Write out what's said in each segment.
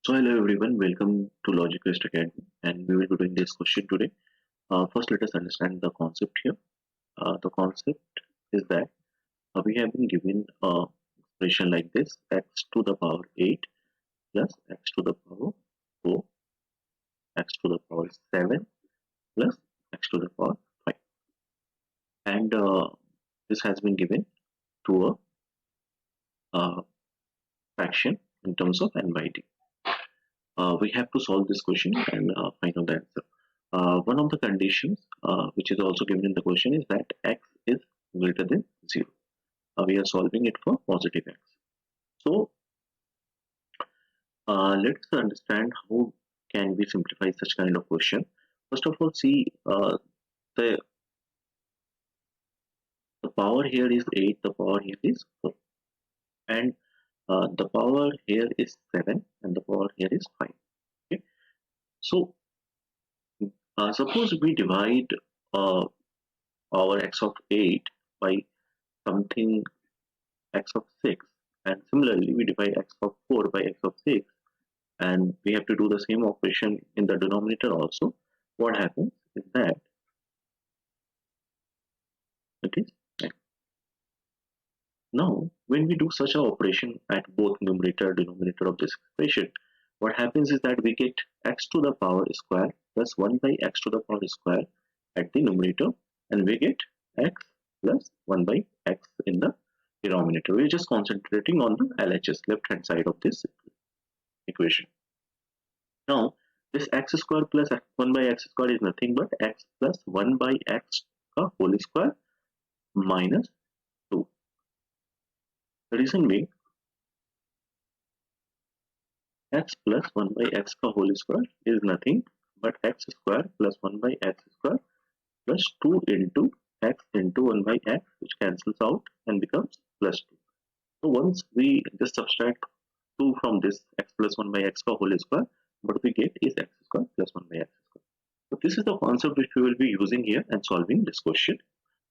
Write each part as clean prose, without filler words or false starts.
So hello everyone, welcome to Logic Quest Academy, and we will be doing this question today. First, let us understand the concept here. The concept is that we have been given a expression like this: x to the power 8 plus x to the power 4, x to the power 7 plus x to the power 5, and this has been given to a fraction in terms of n by d. We have to solve this question and find out the answer. One of the conditions which is also given in the question is that x is greater than 0. We are solving it for positive x. So let's understand how can we simplify such kind of question. First of all, see the power here is 8, the power here is 4, and the power here is 7, and the power here is 5. Okay, so suppose we divide our x of 8 by something x of 6, and similarly we divide x of 4 by x of 6, and we have to do the same operation in the denominator also. What happens is that it is x. Now when we do such an operation at both numerator and denominator of this expression, what happens is that we get x to the power square plus 1 by x to the power square at the numerator, and we get x plus 1 by x in the denominator. We're just concentrating on the LHS, left hand side of this equation. Now this x square plus 1 by x square is nothing but x plus 1 by x का whole square minus 2. The reason being x plus 1 by x का whole square is nothing but x square plus 1 by x square plus 2 into x into 1 by x, which cancels out and becomes plus 2. So once we just subtract 2 from this x plus 1 by x का whole square, what we get is x square plus 1 by x square. So this is the concept which we will be using here and solving this question.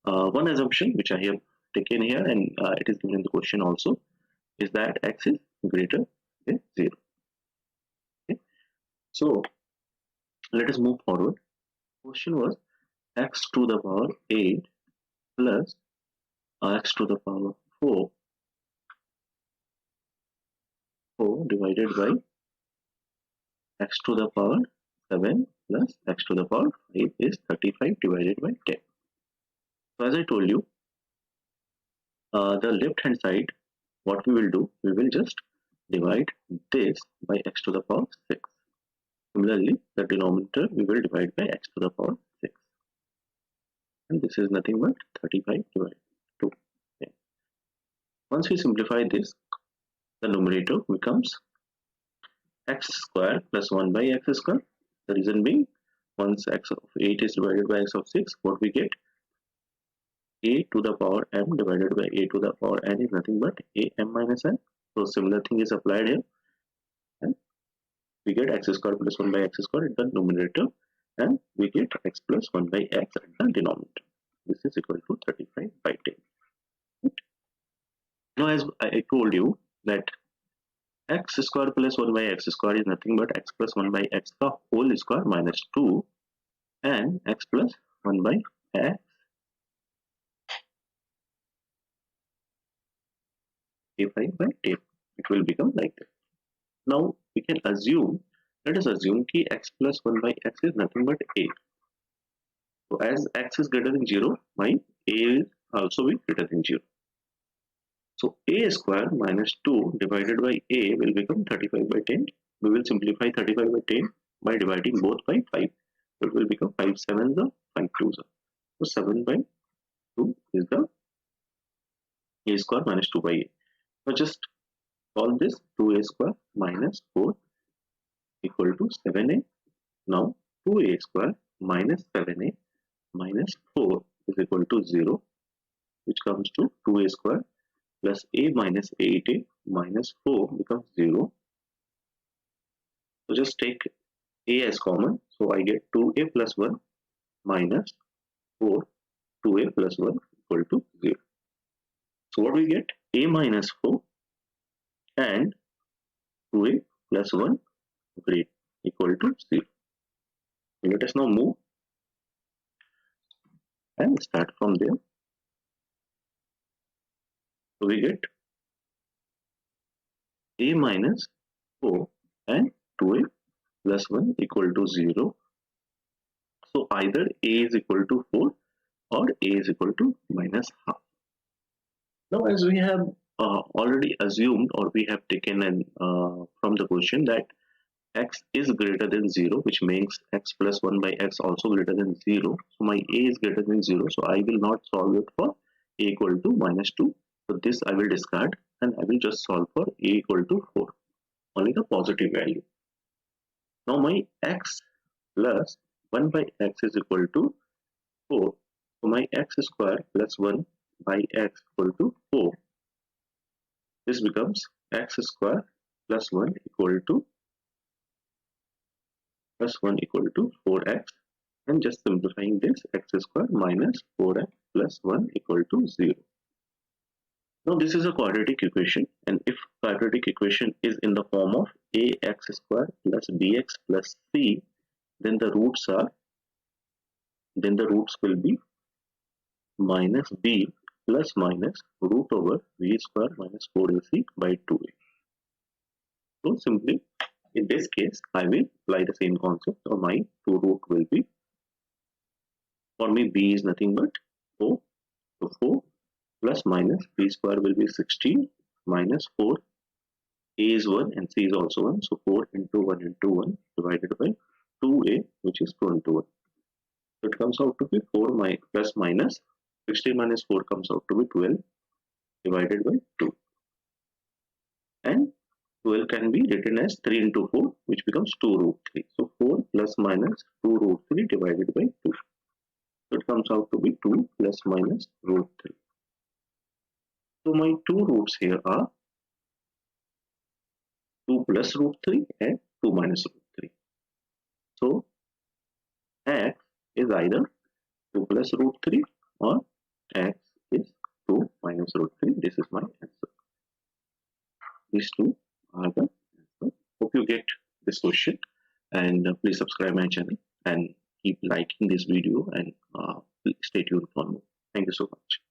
One assumption which I have taken here, and it is given in the question also, is that x is greater than 0. Okay. So let us move forward. Question was x to the power 8 plus x to the power 4 divided by x to the power 7 plus x to the power 5 is 35 divided by 10. So as I told you, the left hand side, what we will do, we will just divide this by x to the power 6. Similarly, the denominator we will divide by x to the power 6. And this is nothing but 35 divided by 2. Okay. Once we simplify this, the numerator becomes x square plus 1 by x square. The reason being, once x of 8 is divided by x of 6, what we get? A to the power m divided by a to the power n is nothing but a m minus n. So similar thing is applied here, and we get x square plus 1 by x square at the numerator, and we get x plus 1 by x at the denominator. This is equal to 35 by 10. Now as I told you that x square plus 1 by x square is nothing but x plus 1 by x the whole square minus 2, and x plus 1 by x a5 by 10. It will become like that. Now we can assume, let us assume that x plus 1 by x is nothing but a. So as x is greater than 0, my a is also be greater than 0. So a square minus 2 divided by a will become 35 by 10. We will simplify 35 by 10 by dividing both by 5. It will become 5 7s or 5 2s. So 7 by 2 is the a square minus 2 by a. So just solve this. 2a square minus 4 equal to 7a. Now 2a square minus 7a minus 4 is equal to 0, which comes to 2a square plus a minus 8a minus 4 becomes 0. So just take a as common. So I get 2a plus 1 minus 4, 2a plus 1 equal to 0. So what we get? A minus 4 and 2a plus 1 great equal to 0. Let us now move and start from there. So we get a minus 4 and 2a plus 1 equal to 0. So either a is equal to 4 or a is equal to minus half. Now as we have already assumed, or we have taken an from the question, that x is greater than 0, which makes x plus 1 by x also greater than 0. So my a is greater than 0, so I will not solve it for a equal to minus 2. So this I will discard and I will just solve for a equal to 4, only the positive value. Now my x plus 1 by x is equal to 4. So my x square plus 1 by x equal to 4. This becomes x square plus 1 equal to 4x, and just simplifying this, x square minus 4x plus 1 equal to 0. Now this is a quadratic equation, and if quadratic equation is in the form of ax square plus bx plus c, then the roots will be minus b plus minus root over v square minus 4ac by 2a. So simply in this case I will apply the same concept. So my 2 root will be, for me b is nothing but 4. So 4 plus minus b square will be 16 minus 4, a is 1 and c is also 1, so 4 into 1 into 1 divided by 2a, which is 2 into 1. So it comes out to be 4 plus minus 16 minus 4 comes out to be 12 divided by 2, and 12 can be written as 3 into 4, which becomes 2 root 3. So 4 plus minus 2 root 3 divided by 2. So it comes out to be 2 plus minus root 3. So my two roots here are 2 plus root 3 and 2 minus root 3. So x is either 2 plus root 3 or x is 2 minus root 3. This is my answer. These two are the answer. Hope you get this question, and please subscribe my channel and keep liking this video, and stay tuned for more. Thank you so much.